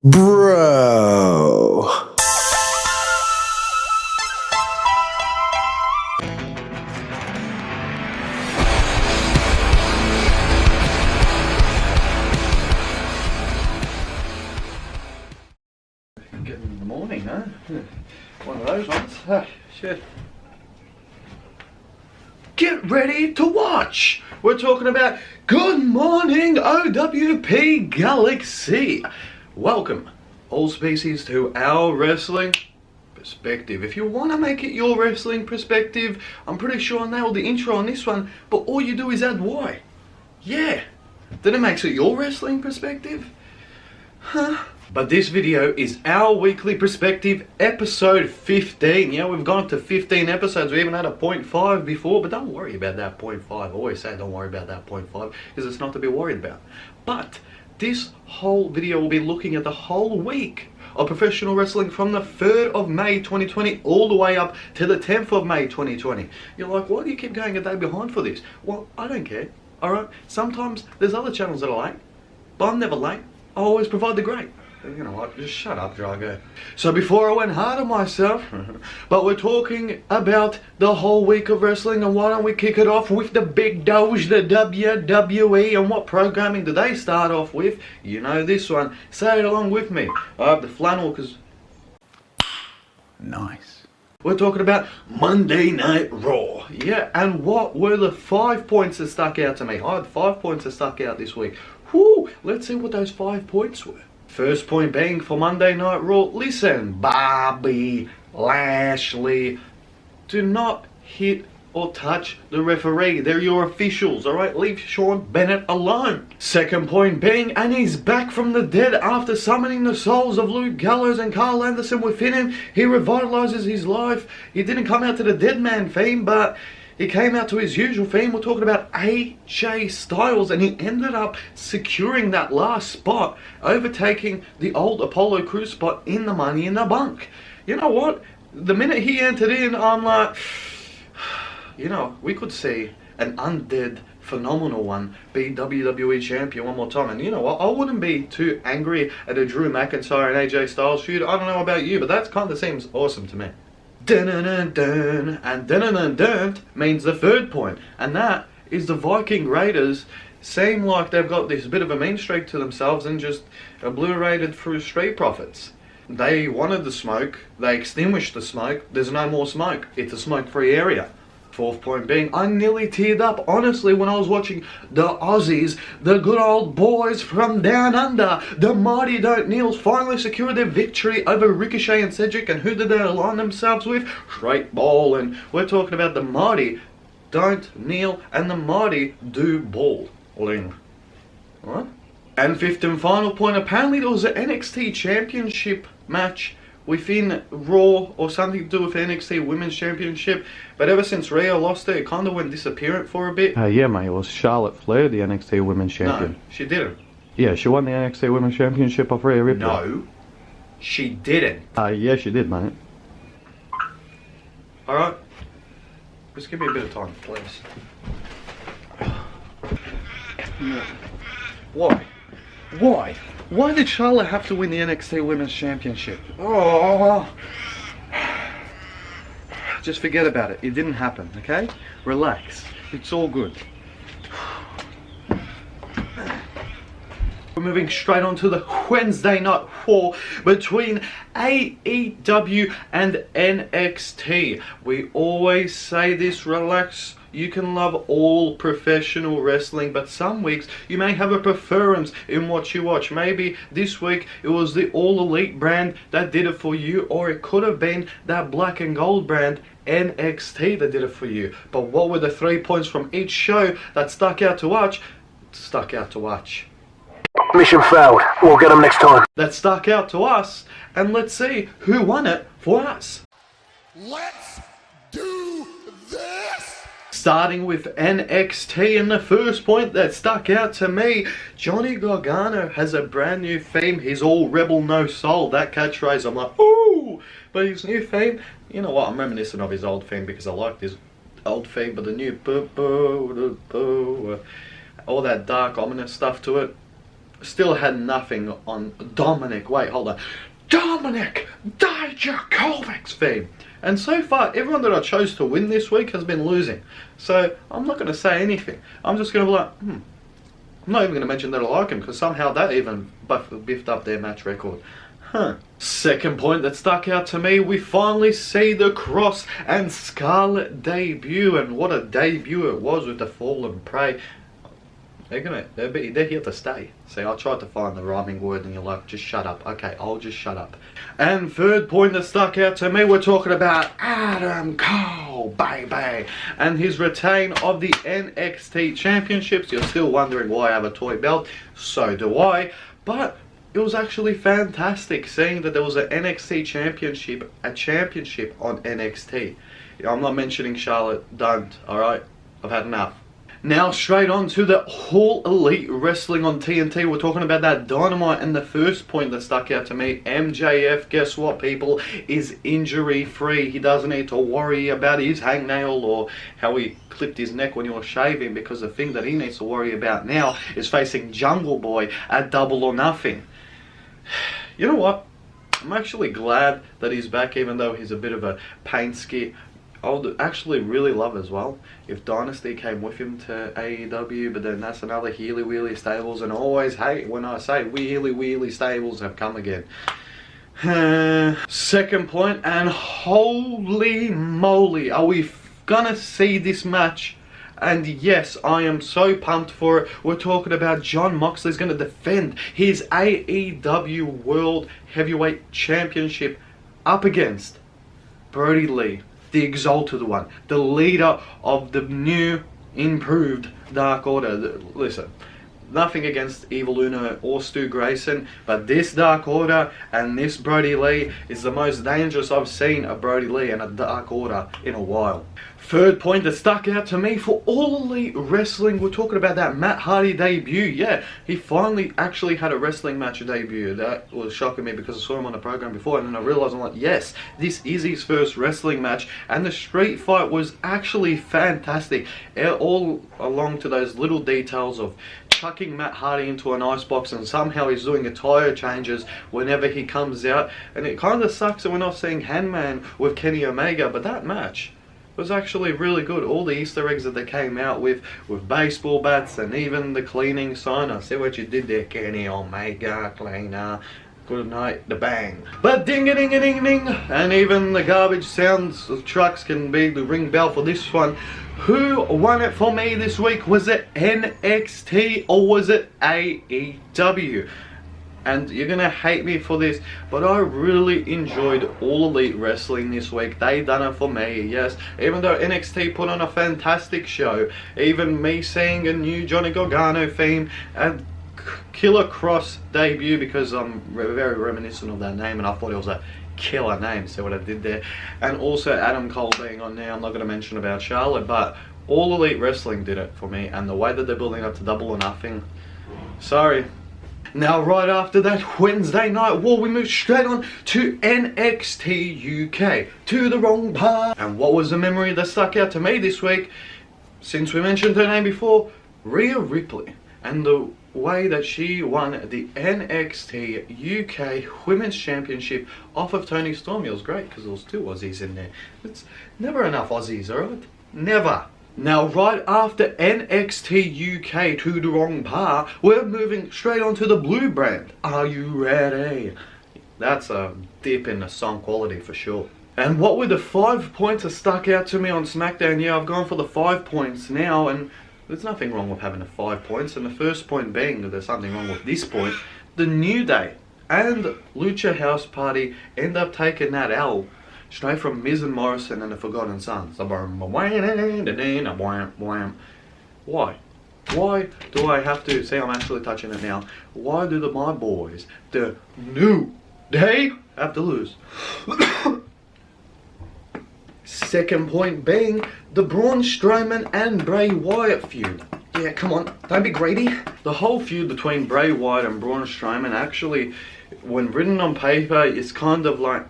Bro. Getting in the morning, huh? One of those ones. Ah, shit. Get ready to watch! We're talking about Good Morning OWP Galaxy. Welcome, all species, to our wrestling perspective. If you want to make it your wrestling perspective, I'm pretty sure I nailed the intro on this one, but all you do is add Y. Yeah, then it makes it your wrestling perspective? Huh? But this video is our weekly perspective, episode 15. Yeah, we've gone up to 15 episodes. We even had a 0.5 before, but don't worry about that 0.5. I always say don't worry about that 0.5 because it's not to be worried about. But this whole video will be looking at the whole week of professional wrestling from the 3rd of May 2020 all the way up to the 10th of May 2020. You're like, why do you keep going a day behind for this? Well, I don't care. Alright, sometimes there's other channels that are late, but I'm never late. I always provide the great. You know what, just shut up, Drago. So before I went hard on myself, but we're talking about the whole week of wrestling, and why don't we kick it off with the big doge, the WWE, and what programming do they start off with? You know this one. Say it along with me. I have the flannel because... Nice. We're talking about Monday Night Raw. Yeah, and what were the 5 points that stuck out to me? I had 5 points that stuck out this week. Whoo, let's see what those 5 points were. First point being for Monday Night Raw, listen, Bobby Lashley, do not hit or touch the referee. They're your officials, alright? Leave Sean Bennett alone. Second point being, and he's back from the dead after summoning the souls of Luke Gallows and Carl Anderson within him. He revitalizes his life. He didn't come out to the dead man theme, but he came out to his usual theme. We're talking about AJ Styles, and he ended up securing that last spot, overtaking the old Apollo Crews spot in the Money in the Bank. You know what? The minute he entered in, I'm like, you know, we could see an undead, phenomenal one be WWE Champion one more time. And you know what? I wouldn't be too angry at a Drew McIntyre and AJ Styles feud. I don't know about you, but that kind of seems awesome to me. Dun dun dun dun, and dun dun dun dun means the third point, and that is the Viking Raiders seem like they've got this bit of a mean streak to themselves and just obliterated through Street Profits. They wanted the smoke, they extinguished the smoke, there's no more smoke, it's a smoke-free area. Fourth point being, I nearly teared up, honestly, when I was watching the Aussies, the good old boys from down under, the Mighty Don't Kneels, finally secured their victory over Ricochet and Cedric. And who did they align themselves with? Straight Ball. And we're talking about the Mighty Don't Kneel and the Mighty Do Ball. What? And fifth and final point, apparently there was an NXT Championship match within Raw, or something to do with the NXT Women's Championship, but ever since Rhea lost it kind of went disappearant for a bit. Yeah, mate, it was Charlotte Flair, the NXT Women's Champion. No, she didn't. Yeah, she won the NXT Women's Championship off Rhea Ripley. No, she didn't. Yeah, she did, mate. Alright, just give me a bit of time, please. Why? Why? Why did Charlotte have to win the NXT Women's Championship? Oh, just forget about it. It didn't happen, okay? Relax. It's all good. We're moving straight on to the Wednesday Night War between AEW and NXT. We always say this, relax. You can love all professional wrestling, but some weeks you may have a preference in what you watch. Maybe this week it was the All Elite brand that did it for you, or it could have been that black and gold brand NXT that did it for you. But what were the 3 points from each show that stuck out to watch? Mission failed. We'll get them next time. That stuck out to us, and let's see who won it for us. Let's do this! Starting with NXT, and the first point that stuck out to me, Johnny Gargano has a brand new theme. He's all rebel, no soul. That catchphrase, I'm like, ooh! But his new theme, you know what, I'm reminiscent of his old theme because I liked his old theme, but the new all that dark, ominous stuff to it, still had nothing on Dominic. Wait, hold on. Dominic Dijakovic's theme. And so far, everyone that I chose to win this week has been losing. So I'm not going to say anything. I'm just going to be like, I'm not even going to mention that I like him, because somehow that even biffed up their match record. Second point that stuck out to me, we finally see the Cross and Scarlett debut, and what a debut it was with the Fallen Prey. They're here to stay. See, I tried to find the rhyming word and you're like, just shut up. Okay, I'll just shut up. And third point that stuck out to me, we're talking about Adam Cole, baby, and his retain of the NXT Championships. You're still wondering why I have a toy belt. So do I. But it was actually fantastic seeing that there was an NXT Championship, a championship on NXT. I'm not mentioning Charlotte, don't, alright? I've had enough. Now straight on to the All Elite Wrestling on TNT. We're talking about that Dynamite, and the first point that stuck out to me, MJF, guess what people, is injury free. He doesn't need to worry about his hangnail or how he clipped his neck when he was shaving, because the thing that he needs to worry about now is facing Jungle Boy at Double or Nothing. You know what? I'm actually glad that he's back, even though he's a bit of a pain skit. I would actually really love as well if Dynasty came with him to AEW, but then that's another Healy Wheelie Stables, and I always hate when I say Wheelie Wheelie Stables have come again. Second point, and holy moly, are we gonna see this match? And yes, I am so pumped for it. We're talking about Jon Moxley's going to defend his AEW World Heavyweight Championship up against Brody Lee, the Exalted One, the leader of the new, improved Dark Order. Listen, nothing against Evil Uno or Stu Grayson, but this Dark Order and this Brody Lee is the most dangerous I've seen a Brody Lee and a Dark Order in a while. Third point that stuck out to me for All Elite Wrestling, we're talking about that Matt Hardy debut. Yeah, he finally actually had a wrestling match debut. That was shocking me because I saw him on the program before, and then I realized, I'm like, yes, this is his first wrestling match, and the street fight was actually fantastic. All along to those little details of chucking Matt Hardy into an icebox, and somehow he's doing attire changes whenever he comes out, and it kind of sucks that we're not seeing Handman with Kenny Omega, but that match was actually really good. All the Easter eggs that they came out with baseball bats and even the cleaning sign. I see what you did there, Kenny Omega cleaner. Good night, the bang. But ding-a-ding-a-ding-ding, and even the garbage sounds of trucks can be the ring bell for this one. Who won it for me this week? Was it NXT or was it AEW? And you're gonna hate me for this, but I really enjoyed All Elite Wrestling this week. They done it for me, yes. Even though NXT put on a fantastic show, even me seeing a new Johnny Gargano theme and Killer Cross debut, because I'm very reminiscent of that name and I thought it was a killer name, see what I did there. And also Adam Cole being on there. I'm not gonna mention about Charlotte, but All Elite Wrestling did it for me, and the way that they're building up to Double or Nothing, sorry. Now right after that Wednesday Night War, we move straight on to NXT UK, to the wrong part. And what was the memory that stuck out to me this week, since we mentioned her name before, Rhea Ripley, and the way that she won the NXT UK Women's Championship off of Toni Storm. It was great because there was two Aussies in there. It's never enough Aussies, alright? Never. Now right after NXT UK to the wrong part, we're moving straight on to the Blue brand. Are you ready? That's a dip in the song quality for sure. And what were the 5 points that stuck out to me on SmackDown? Yeah, I've gone for the 5 points now, and there's nothing wrong with having the 5 points. And the first point being that there's something wrong with this point. The New Day and Lucha House Party end up taking that L straight from Miz and Morrison and the Forgotten Sons. Why? Why do I have to, see I'm actually touching it now, why do my boys, the New Day, have to lose? Second point being the Braun Strowman and Bray Wyatt feud. Yeah, come on, don't be greedy. The whole feud between Bray Wyatt and Braun Strowman actually, when written on paper, is kind of like,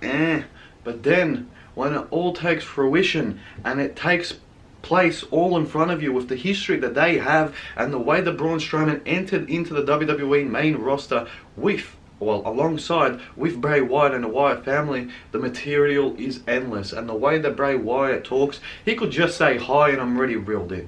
but then when it all takes fruition and it takes place all in front of you with the history that they have and the way that Braun Strowman entered into the WWE main roster alongside with Bray Wyatt and the Wyatt family. The material is endless, and the way that Bray Wyatt talks, he could just say hi and I'm already reeled in.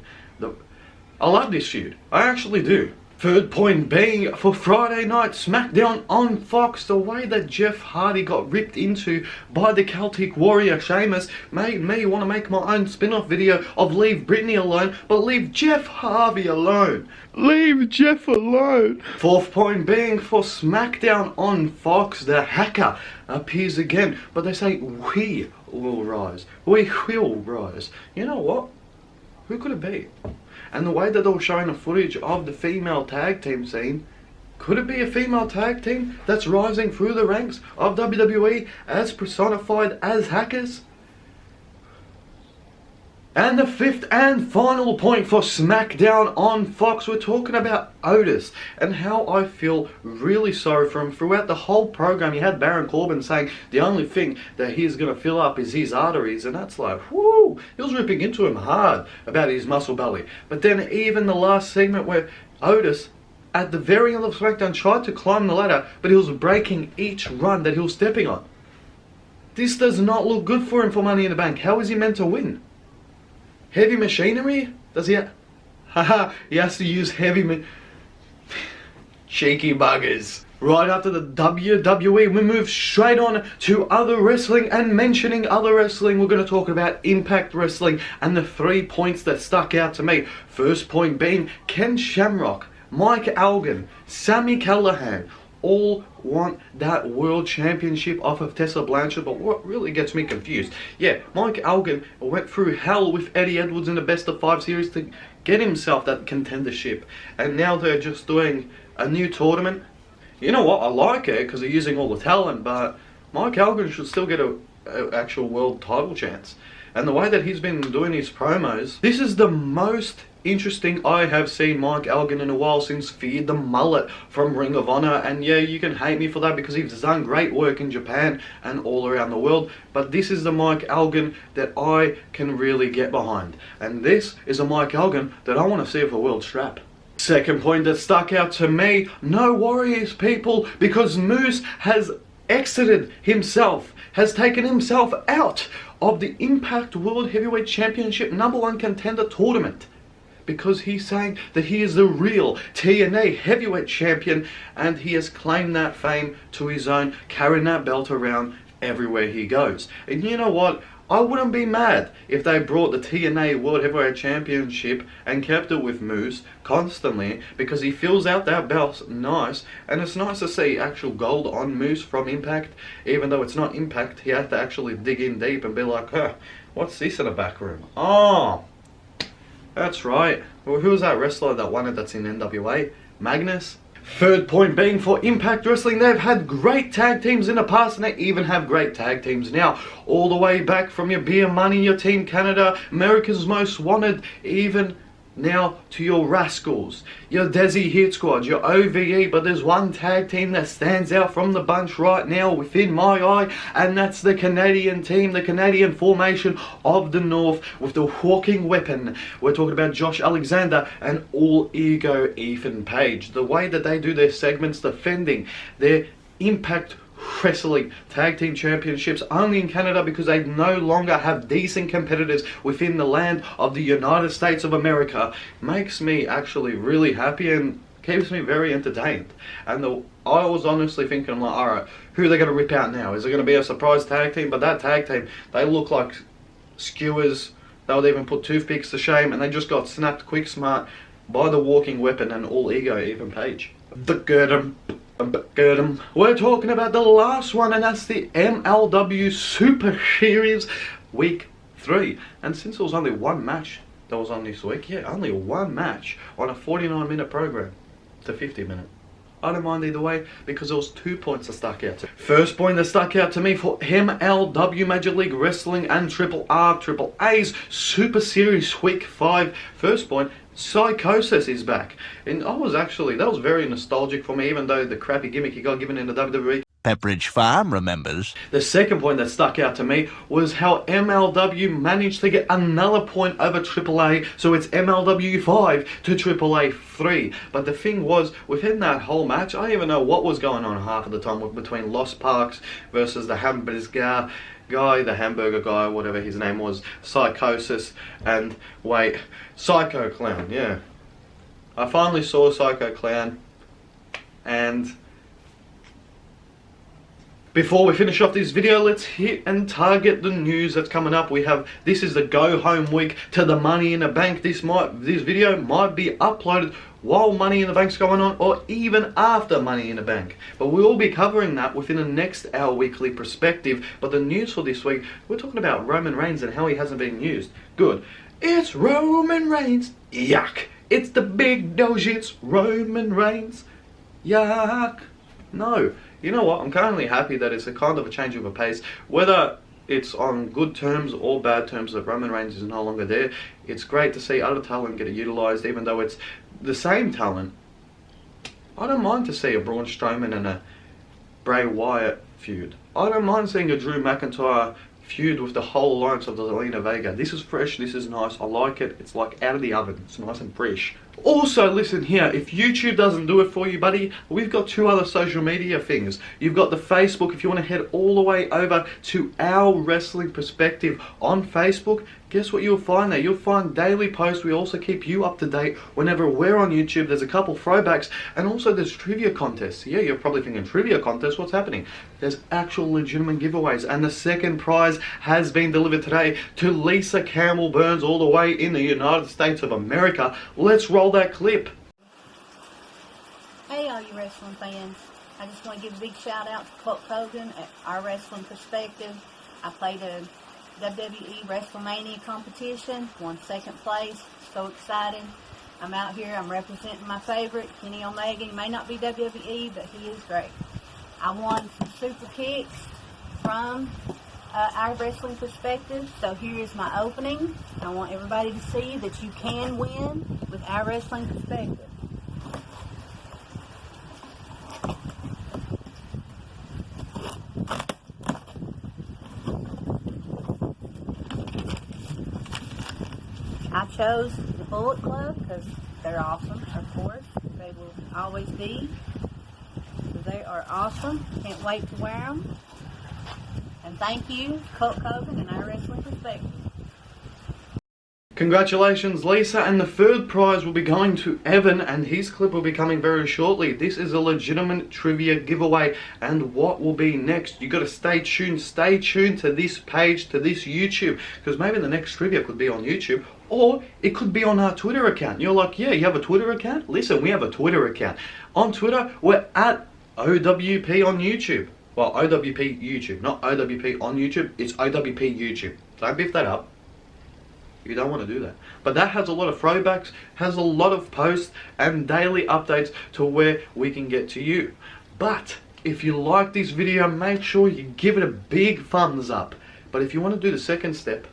I love this feud, I actually do. Third point being for Friday night Smackdown on Fox, the way that Jeff Hardy got ripped into by the Celtic Warrior Sheamus made me want to make my own spin-off video of Leave Britney Alone, but leave Jeff Hardy alone. Leave Jeff alone. Fourth point being for Smackdown on Fox, the hacker appears again, but they say we will rise. We will rise. You know what? Who could it be? And the way that they were showing the footage of the female tag team scene, could it be a female tag team that's rising through the ranks of WWE as personified as hackers? And the fifth and final point for Smackdown on Fox, we're talking about Otis and how I feel really sorry for him. Throughout the whole program, you had Baron Corbin saying the only thing that he's going to fill up is his arteries, and that's like, whoo, he was ripping into him hard about his muscle belly. But then even the last segment where Otis, at the very end of Smackdown, tried to climb the ladder, but he was breaking each run that he was stepping on. This does not look good for him for Money in the Bank. How is he meant to win? Heavy machinery? Does he he has to use cheeky buggers. Right after the WWE, we move straight on to other wrestling, and mentioning other wrestling, we're going to talk about Impact Wrestling and the 3 points that stuck out to me. First point being Ken Shamrock, Mike Elgin, Sami Callihan, all want that world championship off of Tessa Blanchard. But what really gets me confused, yeah, Mike Elgin went through hell with Eddie Edwards in the best of 5 series to get himself that contendership, and now they're just doing a new tournament. You know what, I like it because they're using all the talent, but Mike Elgin should still get a actual world title chance. And the way that he's been doing his promos, this is the most interesting I have seen Mike Elgin in a while since Feared the Mullet from Ring of Honor. And yeah, you can hate me for that because he's done great work in Japan and all around the world, but this is the Mike Elgin that I can really get behind. And this is a Mike Elgin that I want to see for World Strap. Second point that stuck out to me, no worries people, because Moose has exited himself, has taken himself out of the Impact World Heavyweight Championship #1 contender tournament, because he's saying that he is the real TNA Heavyweight Champion, and he has claimed that fame to his own, carrying that belt around everywhere he goes. And you know what? I wouldn't be mad if they brought the TNA World Heavyweight Championship and kept it with Moose constantly, because he fills out that belt nice, and it's nice to see actual gold on Moose from Impact. Even though it's not Impact, he had to actually dig in deep and be like, huh, what's this in the back room? Oh, that's right. Well, who was that wrestler that won it that's in NWA? Magnus? Third point being for Impact Wrestling, they've had great tag teams in the past, and they even have great tag teams now. All the way back from your Beer Money, your Team Canada, America's Most Wanted, even now to your Rascals, your Desi Hit Squad, your OVE. But there's one tag team that stands out from the bunch right now within my eye, and that's the Canadian team, the Canadian formation of the North with the walking weapon. We're talking about Josh Alexander and All Ego Ethan Page. The way that they do their segments, defending their Impact Wrestling Tag Team Championships only in Canada, because they no longer have decent competitors within the land of the United States of America, makes me actually really happy and keeps me very entertained. And I was honestly thinking, I'm like, alright, who are they going to rip out now? Is it going to be a surprise tag team? But that tag team, they look like skewers. They would even put toothpicks to shame, and they just got snapped quick smart by the walking weapon and All Ego Ethan Page. We're talking about the last one, and that's the MLW Super Series Week 3. And since there was only one match that was on this week, yeah, only one match on a 49-minute program to 50-minute. I don't mind either way, because there was 2 points that stuck out to me. First point that stuck out to me for MLW Major League Wrestling and Triple A's Super Series Week 5. First point, Psychosis is back. And that was very nostalgic for me, even though the crappy gimmick he got given in the WWE Pepperidge Farm remembers. The second point that stuck out to me was how MLW managed to get another point over AAA, so it's MLW 5 to AAA 3. But the thing was, within that whole match, I don't even know what was going on half of the time between Lost Parks versus the hamburger guy, whatever his name was, Psychosis, and Psycho Clown, yeah. I finally saw Psycho Clown, and before we finish off this video, let's hit and target the news that's coming up. This is the go home week to the Money in the Bank. This video might be uploaded while Money in the Bank's going on, or even after Money in the Bank. But we will be covering that within the next Our Weekly Perspective. But the news for this week, we're talking about Roman Reigns and how he hasn't been used. Good. It's Roman Reigns. Yuck. It's the big doge. It's Roman Reigns. Yuck. No. You know what? I'm currently happy that it's a kind of a change of a pace. Whether it's on good terms or bad terms that Roman Reigns is no longer there, it's great to see other talent get utilised, even though it's the same talent. I don't mind to see a Braun Strowman and a Bray Wyatt feud. I don't mind seeing a Drew McIntyre feud with the whole alliance of the Zelina Vega. This is fresh, this is nice, I like it. It's like out of the oven, it's nice and fresh. Also, listen here, if YouTube doesn't do it for you, buddy, we've got two other social media things. You've got the Facebook, if you want to head all the way over to Our Wrestling Perspective on Facebook. Guess what you'll find there? You'll find daily posts. We also keep you up to date whenever we're on YouTube. There's a couple throwbacks, and also there's trivia contests. Yeah, you're probably thinking, trivia contests, what's happening? There's actual legitimate giveaways, and the second prize has been delivered today to Lisa Campbell Burns all the way in the United States of America. Let's roll that clip. Hey all you wrestling fans, I just want to give a big shout out to Hulk Hogan at Our Wrestling Perspective. I played a WWE WrestleMania competition, won second place, so excited. I'm out here, I'm representing my favorite, Kenny Omega. He may not be WWE, but he is great. I won some super kicks from Our Wrestling Perspective, so here is my opening. I want everybody to see that you can win with Our Wrestling Perspective. I chose the Bullet Club because they're awesome, of course. They will always be. So they are awesome. Can't wait to wear them. And thank you, Hulk Hogan and Our Wrestling Perspective. Congratulations, Lisa, and the third prize will be going to Evan, and his clip will be coming very shortly. This is a legitimate trivia giveaway, and what will be next? You got to stay tuned to this page, to this YouTube, because maybe the next trivia could be on YouTube, or it could be on our Twitter account. You're like, yeah, you have a Twitter account? Listen, we have a Twitter account. On Twitter, we're at OWP on YouTube. Well, OWP YouTube, not OWP on YouTube, it's OWP YouTube. Don't beef that up. You don't want to do that. But that has a lot of throwbacks, has a lot of posts and daily updates to where we can get to you. But if you like this video, make sure you give it a big thumbs up. But if you want to do the second step,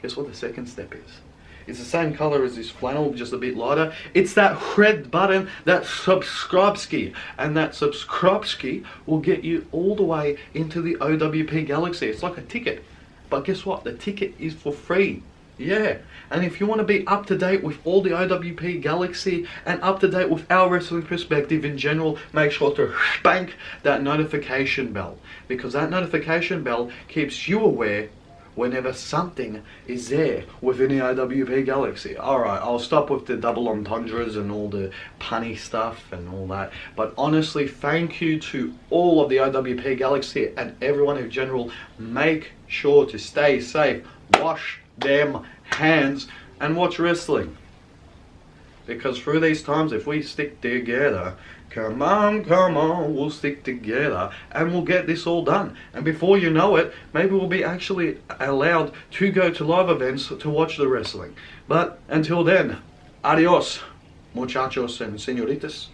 guess what the second step is? It's the same color as this flannel, just a bit lighter. It's that red button, that subscribe ski. And that subscribe ski will get you all the way into the OWP Galaxy. It's like a ticket. But guess what? The ticket is for free. Yeah, and if you want to be up to date with all the OWP Galaxy and up to date with Our Wrestling Perspective in general, make sure to spank that notification bell, because that notification bell keeps you aware whenever something is there within the OWP Galaxy. Alright, I'll stop with the double entendres and all the punny stuff and all that. But honestly, thank you to all of the OWP Galaxy and everyone in general. Make sure to stay safe, wash them hands, and watch wrestling. Because through these times, if we stick together, come on, we'll stick together and we'll get this all done. And before you know it, maybe we'll be actually allowed to go to live events to watch the wrestling. But until then, adios, muchachos and senoritas.